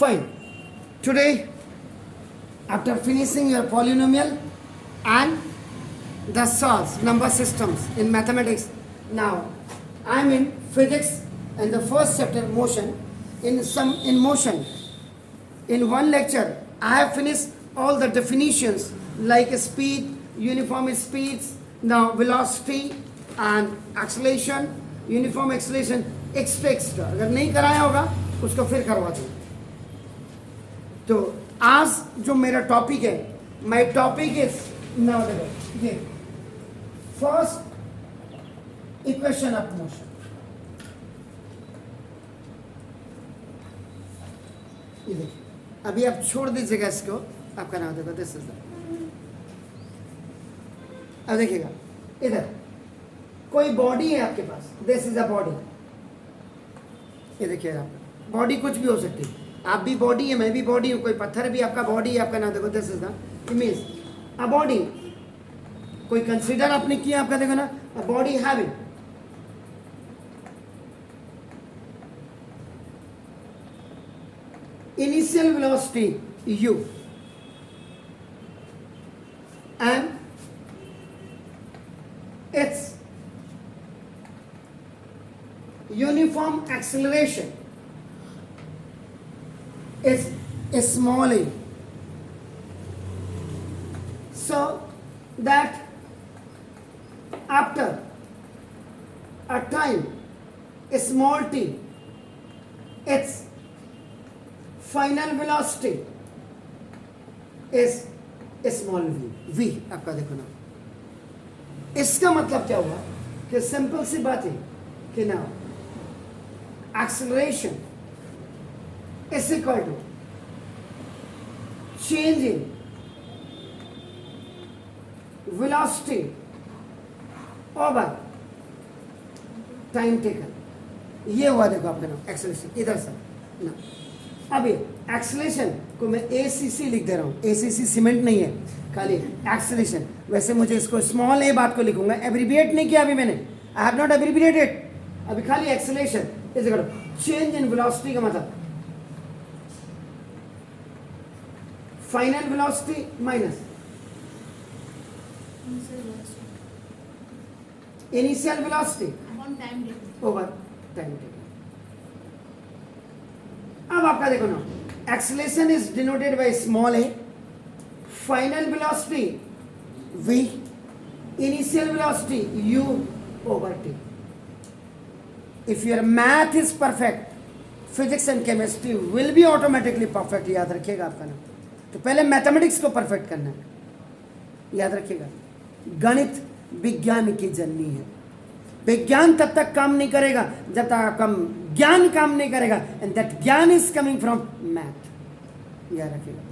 fine. Today, after finishing your polynomial and the solves, number systems in mathematics, now I am in physics and the first chapter motion. In motion, in one lecture, I have finished all the definitions like speed, uniform speeds, now velocity and acceleration, uniform acceleration, extra अगर नहीं कराया होगा उसको फिर करवा दूँ. तो आज जो मेरा टॉपिक है, माई टॉपिक इज नाउ देखो ये फर्स्ट इक्वेशन ऑफ मोशन. ये देखिए, अभी आप छोड़ दीजिएगा इसको, आपका नाम देखो, दिस इज द. अब देखिएगा इधर कोई बॉडी है आपके पास, दिस इज अ बॉडी. ये देखिए आप, बॉडी कुछ भी हो सकती है, आप भी बॉडी है, मैं भी बॉडी हूँ, कोई पत्थर भी आपका बॉडी है, आपका नाम देखो, this is the image a body. कोई कंसीडर आपने किया, आपका देखो ना, a body having initial velocity u and its uniform acceleration is small a, so that after a time small t, its final velocity is small v. v आपका देखो ना, इसका मतलब क्या हुआ कि सिंपल सी बात है कि ना acceleration is equal to change in velocity over time taken. ये हुआ देखो आपका नाम एक्सेलरेशन. इधर से ना, अब एक्सेलरेशन को मैं ACC लिख दे रहा हूँ. ACC सीमेंट नहीं है, खाली एक्सेलरेशन. वैसे मुझे इसको स्मॉल ए बात को लिखूंगा, एब्रीविएट नहीं किया अभी मैंने, आई हैव नॉट एब्रीविएटेड, अभी खाली acceleration is equal to change in velocity का मतलब final velocity minus initial velocity over time taken. अब आपका देखो ना, acceleration is denoted by small a, final velocity v, initial velocity u over t. If your math is perfect, physics and chemistry will be automatically perfect. याद रखिएगा आपका नाम. तो पहले मैथमेटिक्स को परफेक्ट करना है, याद रखिएगा. गणित विज्ञान की जननी है. विज्ञान तब तक काम नहीं करेगा जब तक आपका ज्ञान काम नहीं करेगा, एंड दैट ज्ञान इज कमिंग फ्रॉम मैथ. याद रखिएगा,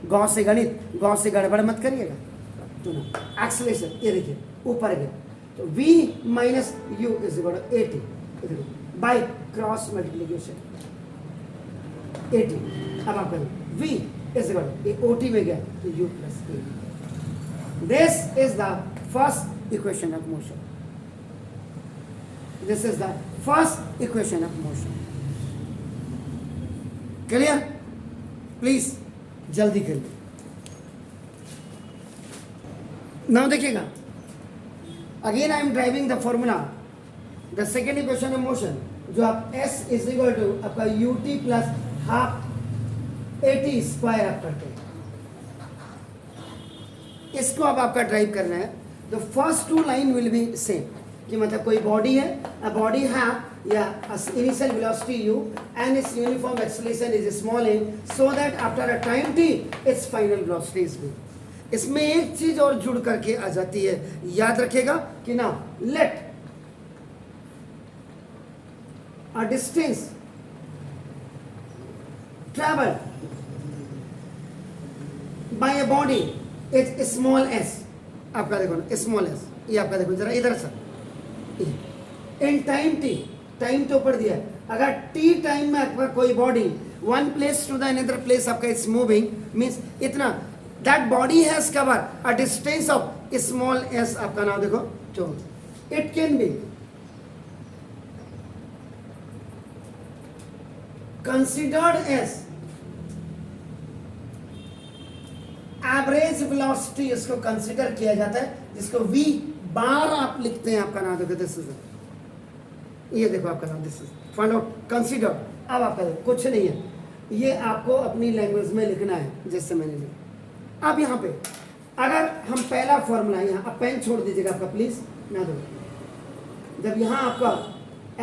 गौ से गणित, गौ से गड़बड़ मत करिएगा. तो ना एक्सेलरेशन ये देखिए ऊपर गया, तो v minus u is equal to 80 by cross multiplication 80. अब आपका v is equal to OT में गया तो u plus 80. This is the first equation of motion. This is the first equation of motion. Clear? Please, जल्दी करिए. Now देखिएगा, again I am driving the formula, the second equation of motion, जो आप s is equal to आपका ut plus half 80 square आप करते हैं. इसको अब आपका ड्राइव करना है. The first two line will be same. कि मतलब कोई बॉडी है, अ बॉडी है या initial velocity u and its uniform acceleration is small a, so that after a time t its final velocity is v. इसमें एक चीज और जुड़ करके आ जाती है, याद रखेगा कि ना, let a distance travel by a body is small s. आपका देखो ना स्मॉल s, ये आपका देखो जरा इधर से, इन टाइम t, टाइम तो ऊपर दिया, अगर t टाइम में आपका कोई body one place to the another place आपका इट्स मूविंग, मींस इतना that body has cover a distance of small s. आपका नाम देखो, तो it can be considered as average velocity इसको कंसीडर किया जाता है, जिसको v बार आप लिखते हैं। आपका नाम देखो, दिस इज, ये देखो आपका नाम, this is find out consider. अब आपका कुछ नहीं है, ये आपको अपनी लैंग्वेज में लिखना है जैसे मैंने लिखा। अब यहाँ पे अगर हम पहला फॉर्मूला यहाँ, अब पेन छोड़ दीजिएगा आपका प्लीज ना दो। जब यहाँ आपका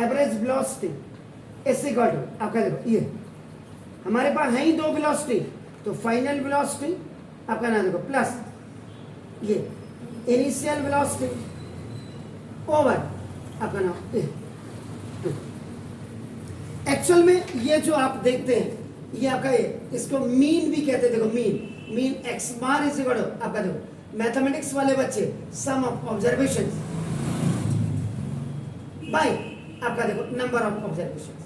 average velocity is equal to आपका देखो, ये हमारे पास है ही दो वेलोसिटी, तो फाइनल वेलोसिटी आपका नाम देखो प्लस ये इनिशियल वेलोसिटी ओवर आपका नाम। एक्चुअल में ये जो आप देखते हैं, ये आपका इसको मीन भी कहते हैं। देखो mean x bar is equal to आपका देखो, मैथमेटिक्स वाले बच्चे सम ऑफ ऑब्जर्वेशन बाय आपका देखो नंबर ऑफ ऑब्जर्वेशन।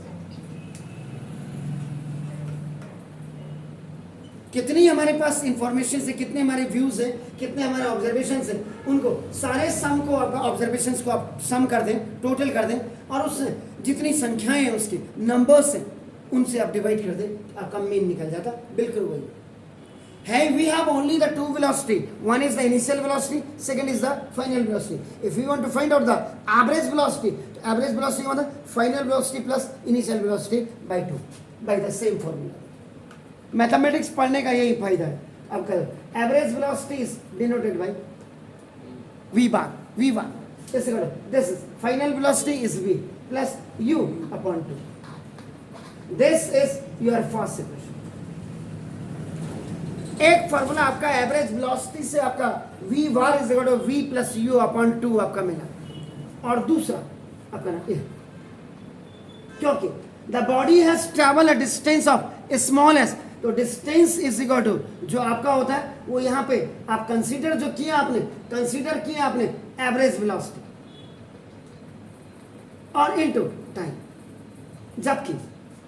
कितनी हमारे पास इंफॉर्मेशन है, कितने हमारे व्यूज हैं, कितने हमारे ऑब्जर्वेशन हैं, उनको सारे सम को आपका ऑब्जर्वेशन को आप सम कर दें, टोटल कर दें, और उससे जितनी संख्याएं हैं उसकी नंबर्स हैं उनसे आप डिवाइड कर दें, आपका मीन निकल जाता। बिल्कुल वही है। We have only the two velocity, one is the initial velocity, second is the final velocity. If you want to find out the average velocity, तो एवरेज वेलोसिटी मतलब final velocity plus initial velocity by 2 by the same formula. Mathematics पढ़ने का यही फायदा है। अब करो average velocity is denoted by v bar, this is final velocity is v plus u upon 2. This is your first equation. एक formula आपका average velocity से आपका v bar is equal to v plus u upon 2 आपका मिला, और दूसरा आपका ना क्योंकि the body has travel a distance of small S, तो डिस्टेंस इज इक्वल टू जो आपका होता है वो यहाँ पे आप कंसीडर जो किया आपने, कंसीडर किया आपने एवरेज वेलोसिटी और इनटू टाइम। जबकि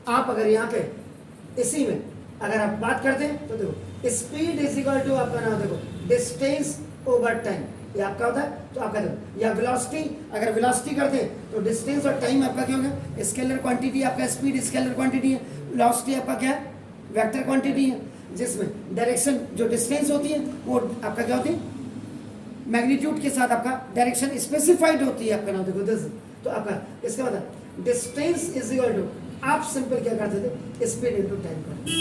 आप अगर यहाँ पे इसी में अगर आप बात करते हैं तो देखो स्पीड इज इक्वल टू आपका नाम देखो डिस्टेंस ओवर टाइम, ये आपका होता है। तो आपका देखो या वेलोसिटी, अगर वेलोसिटी करते हैं तो डिस्टेंस और टाइम आपका क्या होगा, स्केलर क्वांटिटी। आपका स्पीड स्केलर क्वांटिटी है, वेलोसिटी आपका क्या है, वेक्टर क्वांटिटी है, जिसमें डायरेक्शन जो डिस्टेंस होती है वो आपका क्या होती है, मैग्नीट्यूड के साथ आपका डायरेक्शन स्पेसिफाइड होती है। आपका नाम देखो दिस, तो आपका इसका मतलब डिस्टेंस इज इक्वल टू, आप सिंपल क्या करते थे, स्पीड इनटू टाइम करते,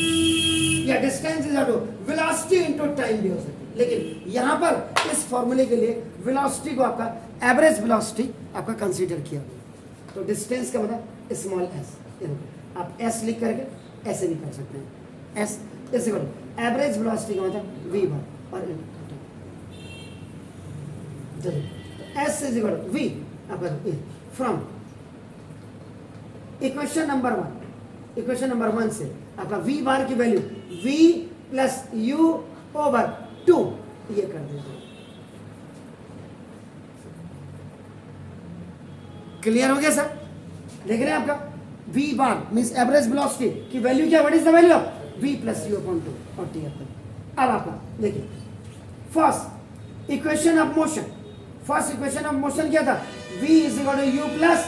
या distance is equal to velocity into time भी हो सकती है। लेकिन यहाँ पर इस फॉर्मूले के लिए वेलोसिटी को आपका एवरेज वेलोसिटी आपका कंसीडर किया, तो डिस्टेंस का मतलब स्मॉल एस, आप एस लिख करके ऐसे भी कर सकते हैं, s is equal to average velocity का मतलब v बार और s is equal to v आपका from equation number 1, equation number 1 से आपका v बार की value v plus u over 2 ये कर देंगे। क्लियर हो गया सर? देख रहे हैं आपका v bar means average velocity की वैल्यू क्या, what is the value of v plus u upon 2 और t अपॉन। अब आपका देखिए first equation of motion, first equation of motion क्या था, v is equal to u plus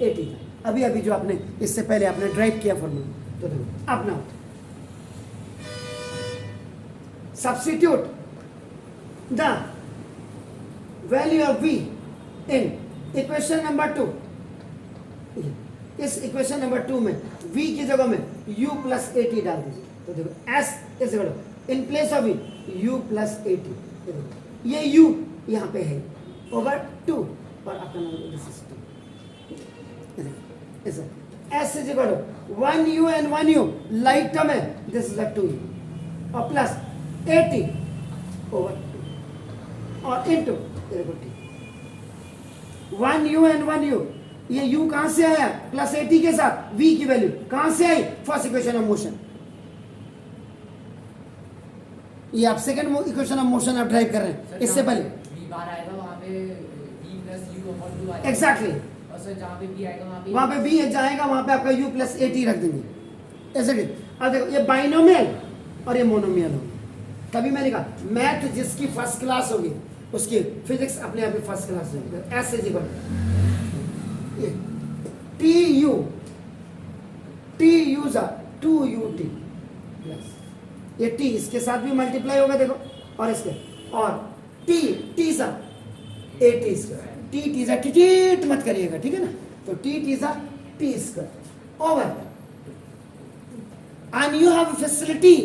at था। अभी अभी जो आपने इससे पहले आपने ड्राइव किया फॉर्मूला, तो देखो अपना substitute the value of v in equation number 2। इस इक्वेशन नंबर 2 में v की जगह में u प्लस at डाल दीजिए, तो देखो s is equal to in place of v u plus at, ये u यहाँ पे है ओवर 2 और अपना s is equal to 1u and 1u like term है, दिस इज 2u और प्लस 80 ओवर 2 और into t 1u and 1u, ये u कहां से आया, प्लस 80 के साथ v की वैल्यू कहां से आई, फर्स्ट इक्वेशन ऑफ मोशन। ये आप सेकंड इक्वेशन ऑफ मोशन आप ड्राइव कर रहे हैं, इससे पहले v बार आएगा वहां पे v प्लस u अपॉन 2 आएगा एग्जैक्टली, और सर जहां पे v आएगा वहां पे v जाएगा, वहां पे आपका u प्लस 80 रख देंगे ऐसे। अब देखो ये बाइनोमियल और ये मोनोमियल होगा। तभी मैंने कहा मैथ जिसकी फर्स्ट क्लास होगी उसकी फिजिक्स अपने आप ही फर्स्ट क्लास होगी। S is equal T U जा 2ut प्लस ये t इसके साथ भी मल्टीप्लाई होगा, देखो और इसके और टी टी सा ए टी स्क्वायर टी सा टिट मत करिएगा, ठीक है ना। तो टी सा T square over and you have facility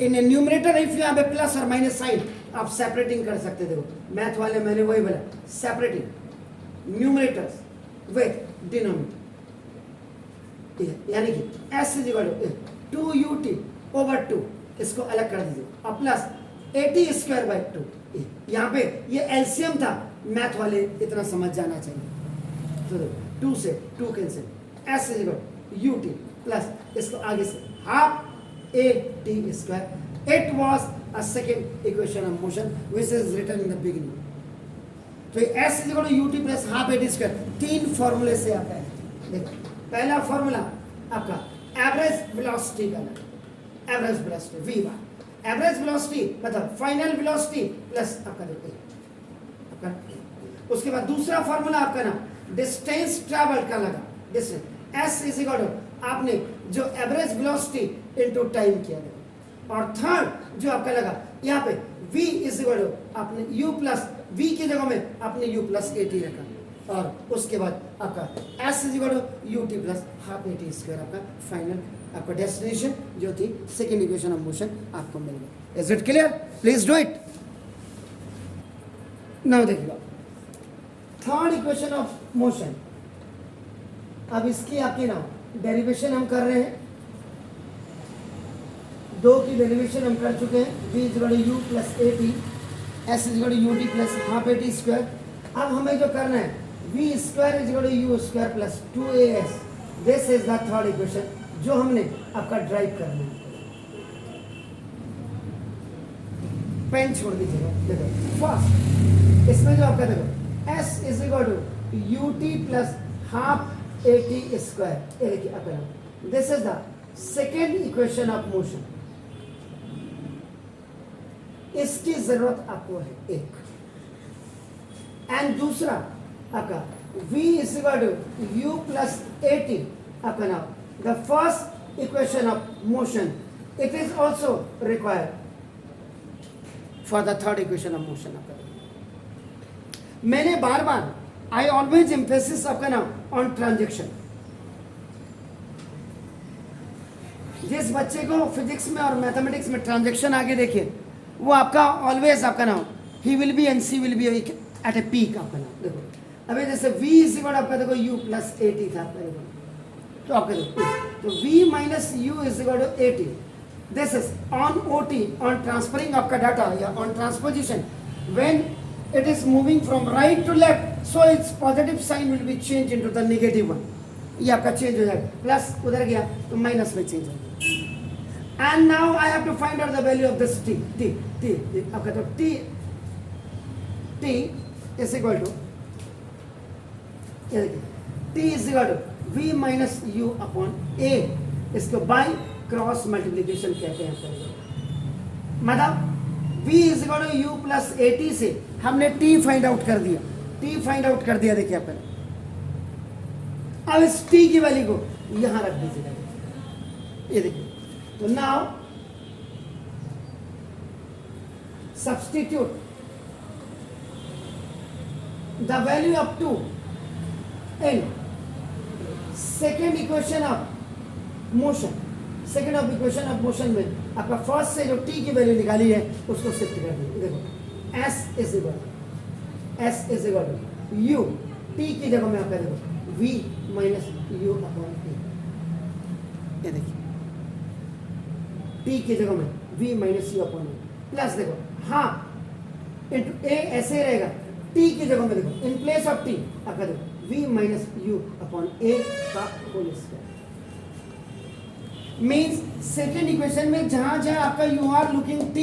in A numerator if you have a plus और माइनस साइन, आप सेपरेटिंग कर सकते थे। मैथ वाले मैंने वही बोला, सेपरेटिंग न्यूमरेटर्स विद डिनोमिनेटर, यानी कि s is equal to 2ut over 2, इसको अलग कर दीजिए और प्लस 80 स्क्वायर बाई 2। यहाँ पे ये एलसीएम था, मैथ वाले इतना समझ जाना चाहिए। तो 2 से 2 cancel, S is equal ut plus इसको आगे से half a t square. It was a second equation of motion which is written in the beginning. तो S is equal to ut plus half a t square 3 फॉर्मूले से आता है। देखो पहला फॉर्मूला आपका एवरेज वेलोसिटी का, average velocity V bar, average velocity मतलब फाइनल वेलोसिटी प्लस आपका देखो आपका। उसके बाद दूसरा फॉर्मूला आपका ना डिस्टेंस ट्रैवल का लगा, distance s is equal to आपने जो एवरेज वेलोसिटी इनटू टाइम किया गया। और थर्ड जो आपका लगा यहाँ पे v इज इक्वल टू आपने u प्लस v की जगह में आपने u प्लस ए टी रखा। और उसके बाद आपका s is equal to ut plus half a t square आपका फाइनल आपका डेस्टिनेशन जो थी सेकेंड इक्वेशन ऑफ मोशन आपको मिल गया। Is it clear? Please do it now. देखिए थर्ड इक्वेशन ऑफ मोशन, अब इसकी आपकी ना डेरिवेशन हम कर रहे हैं, 2 की डेरिवेशन हम कर चुके हैं। v is equal to u plus a t, s is equal to ut plus half a t square. अब हमें जो करना है v square is equal to u square plus 2as, this is the third equation जो हमने आपका drive करना है। पेन छोड़ दीजिएगा। देखो फर्स्ट इसमें जो आपका देखो s is equal to ut plus half a t square, ये देखिए अपना this is the second equation of motion. इसकी जरूरत आपको है एक, एंड दूसरा आपका v is equal to u plus a t आपका नाम the first equation of motion, it is also required for the third equation of motion. आपका मैंने बार बार आई ऑलवेज एम्फेसिस आपका नाम ऑन ट्रांजेक्शन। जिस बच्चे को फिजिक्स में और मैथमेटिक्स में ट्रांजेक्शन आगे देखे वो आपका ऑलवेज आपका नाम ही will be and c will be at a peak आपका नाम। देखो अभी जैसे v इज इक्वल आपका देखो u प्लस ए टी था आपका देखो, तो आपका देखो तो v minus u is equal to a t, this is on O T on transferring आपका डाटा या on transposition when it is moving from right to left, so it's positive sign will be change into the negative one. ये आपका change हो जाएगा, plus उधर गया तो minus में चेंज हो जाएगा। And now I have to find out the value of this t आपका तो t is equal to t is equal to v minus u upon a, इसको बाय क्रॉस मल्टीप्लीकेशन कहते हैं। मतलब v is equal to u plus a t से हमने t find out कर दिया, देखिए आप अब इस t की वैल्यू को यहां रख दीजिएगा, ये देखिए। तो now substitute the value of 2 in second equation of motion, second of equation of motion में आपका फर्स्ट से जो t की वैल्यू निकाली है उसको शिफ्ट कर दीजिए। देखो s is equal to u, t की जगह में आपका देखो v minus u upon a, ये देखिए t की जगह में v minus u upon a plus देखो हाँ इंटू a ऐसे रहेगा, t की जगह में देखो इन प्लेस ऑफ t आपका देखो v minus u upon a का whole square. Means second equation में जहां जहां आपका यू आर लुकिंग t,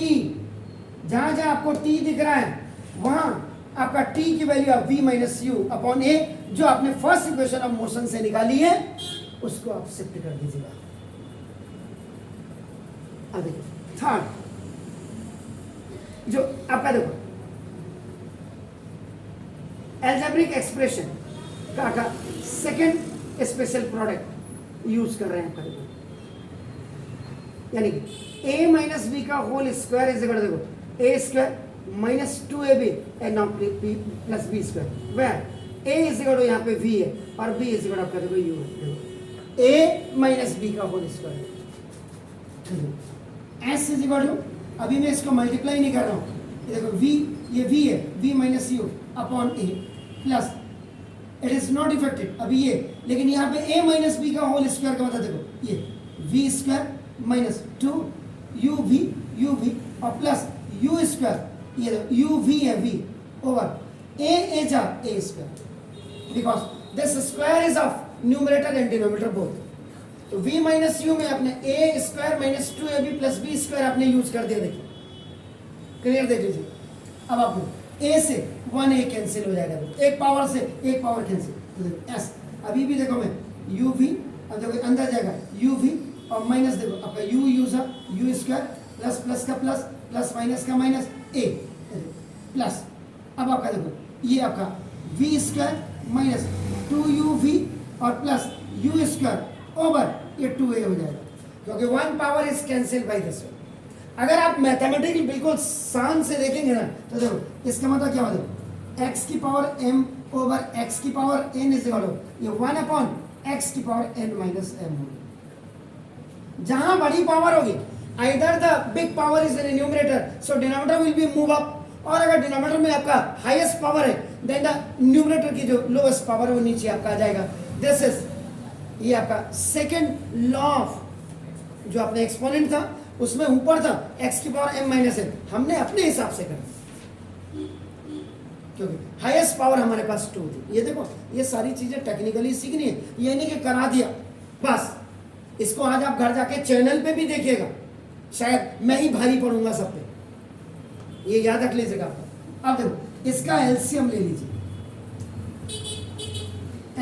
जहां जहां आपको t दिख रहा है वहां आपका t की value v minus u upon a जो आपने फर्स्ट इक्वेशन ऑफ मोशन से निकाली है उसको आप शिफ्ट कर दीजिएगा। अब देखिए थर्ड जो आपका देखो एल्जेब्रिक एक्सप्रेशन का सेकेंड स्पेशल प्रोडक्ट यूज कर रहे हैं आपका, यानी कि a माइनस बी का होल स्क्वायर इज इक्वल देखो A square minus 2ab and now plus B square where a is equal to यहाँ पे v है और b इज इक्वल टू आपका देखो u है a माइनस b का whole square s is equal to अभी मैं इसको मल्टीप्लाई नहीं कर रहा हूँ ये देखो v ये v है v minus u upon a plus it is not affected अभी ये लेकिन यहाँ पे a माइनस b का होल स्क्वायर का मतलब देखो ये v square minus 2 u v और प्लस u स्क्वायर ये u v है v ओवर a जा a square because this square is of numerator and denominator both तो v माइनस u में आपने a square minus 2ab plus b square आपने use कर दिया देखिए क्लियर देख लीजिए अब आपको a से 1a कैंसिल हो जाएगा एक पावर से एक पावर कैंसिल तो देखो s अभी भी देखो मैं u v अब देखो अंदर जाएगा u v और माइनस देखो आपका u user u square plus plus का प्लस प्लस माइनस का माइनस a प्लस अब आपका देखो ये आपका v स्क्वायर माइनस 2uv और प्लस u स्क्वायर ओवर ये 2a हो जाएगा क्योंकि one power is cancel by this अगर आप मैथमेटिकली बिल्कुल शान से देखेंगे ना तो देखो इसका मतलब क्या होगा x की पावर m ओवर x की power n is equal to ये 1 अपॉन x की पावर n माइनस m होगी जहां बड़ी पावर होगी either the big power is in numerator so denominator will be move up और अगर डिनोमिनेटर में आपका हाईएस्ट पावर है देन द न्यूमरेटर की जो लोएस्ट पावर है वो नीचे आपका आ जाएगा दिस इज ये आपका सेकंड लॉ ऑफ जो अपना एक्सपोनेंट था उसमें ऊपर था x की पावर m माइनस n हमने अपने हिसाब से करा क्योंकि हाईएस्ट पावर हमारे पास 2 थी ये देखो ये सारी चीजें टेक्निकली सीखनी है ये नहीं कि करा दिया बस इसको आज आप घर जाके चैनल पे भी देखिएगा शायद मैं ही भारी पड़ूंगा सब पे ये याद रख लीजिएगा अब देखो इसका एलसीएम ले लीजिए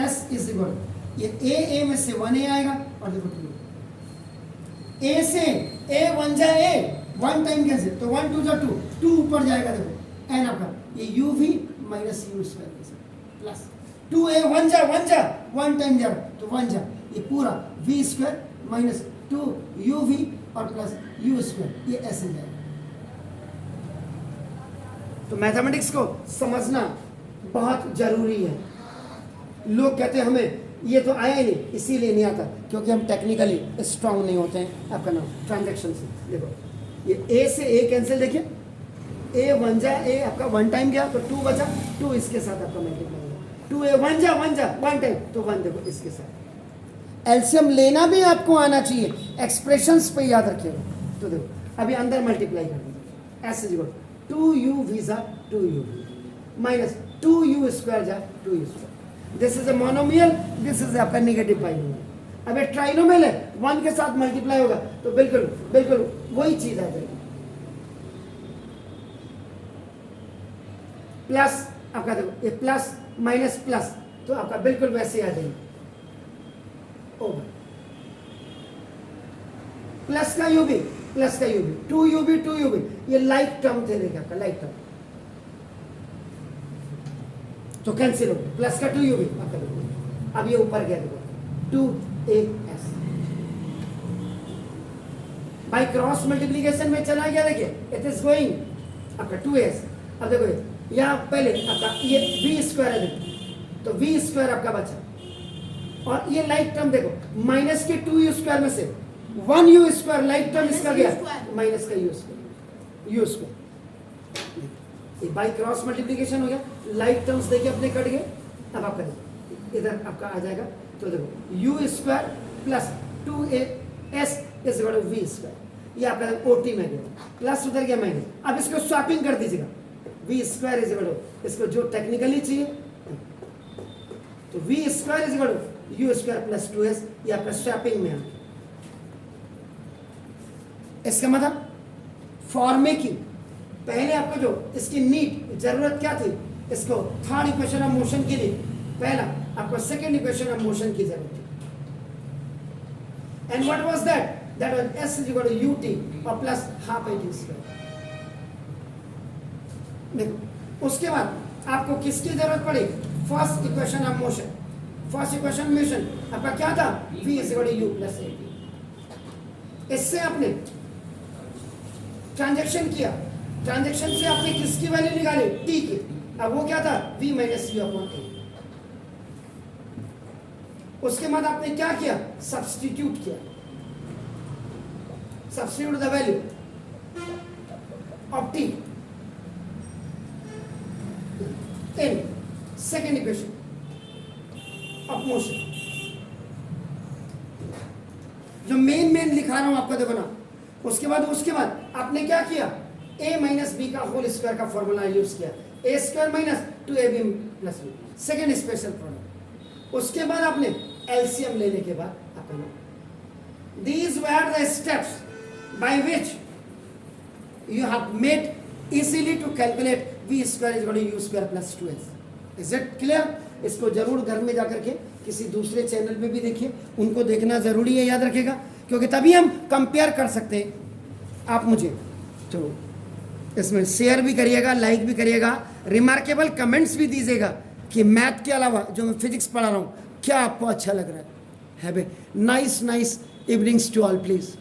s इज इक्वल ये a में से 1a आएगा और देखो 2 a से a 1 जा a 1 टाइम कैंसिल तो 1 2 जा 2 2 ऊपर जाएगा देखो n आपका ये uv minus u square plus 2a 1 जा 1 टाइम जा तो 1 जा ये पूरा v स्क्वायर माइनस 2 uv और प्लस u स्क्वायर ये ऐसे जाएगा तो मैथमेटिक्स को समझना बहुत जरूरी है लोग कहते हैं हमें ये तो आया ही नहीं इसीलिए नहीं आता क्योंकि हम टेक्निकली स्ट्रांग नहीं होते हैं आपका नाम ट्रांजैक्शन से देखो ये a से a कैंसिल देखिए a 1 जा a आपका 1 टाइम गया तो 2 बचा 2 इसके साथ आपका मल्टीप्लाई होगा 2a 1 जा 1 टाइम तो 1 देखो इसके साथ एलसीएम लेना भी आपको आना चाहिए एक्सप्रेशंस पे याद रखिएगा तो देखो अभी अंदर मल्टीप्लाई कर दीजिए ऐसे जी 2u v जा 2u माइनस 2u स्क्वायर जा 2u square this is a monomial this is आपका नेगेटिव बाइनोमियल अब ये ट्राइनोमियल है 1 के साथ मल्टीप्लाई होगा तो बिल्कुल बिल्कुल वही चीज आ जाएगी प्लस आपका देखो ये प्लस माइनस प्लस तो आपका बिल्कुल वैसे आ जाएगी ओवर प्लस का यूबी 2ub ये लाइक टर्म थे देखिए आपका लाइक टर्म तो कैंसिल हो प्लस का 2ub आपका देखो अब ये ऊपर गया देखो 2as बाय क्रॉस मल्टीप्लिकेशन में चला गया देखिए इट इज गोइंग आपका 2as अब देखो यहाँ पहले आपका ये v स्क्वायर है देखो तो v स्क्वायर आपका बचा और ये लाइक टर्म देखो माइनस के 2u स्क्वायर में से 1u स्क्वायर लाइक टर्म इसका गया माइनस का u स्क्वायर ये बाय क्रॉस मल्टीप्लिकेशन हो गया लाइक टर्म्स देखिए अपने कट गए अब आपका देखो इधर आपका आ जाएगा तो देखो u square plus 2as is equal to v square ये आपका ओटी में गया प्लस उधर गया माइनस अब इसको स्वैपिंग कर दीजिएगा v square is equal to इसको जो टेक्निकली चाहिए तो v square is equal to u square plus 2s ये आपका स्वैपिंग में आ इसका मतलब फॉर्मे की पहले आपको जो इसकी नीड जरूरत क्या थी इसको थर्ड इक्वेशन ऑफ मोशन के लिए पहला आपको सेकंड इक्वेशन ऑफ मोशन की जरूरत थी and what was that was s is equal to ut और प्लस हाफ at स्क्वायर देखो उसके बाद आपको किसकी जरूरत पड़ी फर्स्ट इक्वेशन ऑफ मोशन आपका क्या था v is equal to u plus at इससे आपने ट्रांजैक्शन किया ट्रांजेक्शन से आपने किसकी वैल्यू निकाली, टी की। अब वो क्या था, v माइनस यू अपॉन ए। उसके बाद आपने क्या किया, सब्स्टिट्यूट किया, substitute the value of T in second equation of motion. जो मेन लिखा रहा हूं आपको, देखो ना। उसके बाद आपने क्या किया, a माइनस बी का होल स्क्वायर का फॉर्मूला यूज किया, a square minus 2ab plus B, second special product. उसके बाद आपने एलसीएम लेने के बाद अपन these were the steps by which you have made easily to calculate v square is equal to u square plus 2s। Is it clear? इसको जरूर घर में जाकर के किसी दूसरे चैनल पे भी देखिए, उनको देखना जरूरी है, याद रखेगा, क्योंकि तभी हम कंपेयर कर सकते हैं। आप मुझे तो इसमें शेयर भी करिएगा, लाइक भी करिएगा, रिमार्केबल कमेंट्स भी दीजिएगा कि मैथ के अलावा जो मैं फिजिक्स पढ़ा रहा हूँ क्या आपको अच्छा लग रहा है। Have a nice evenings to all please.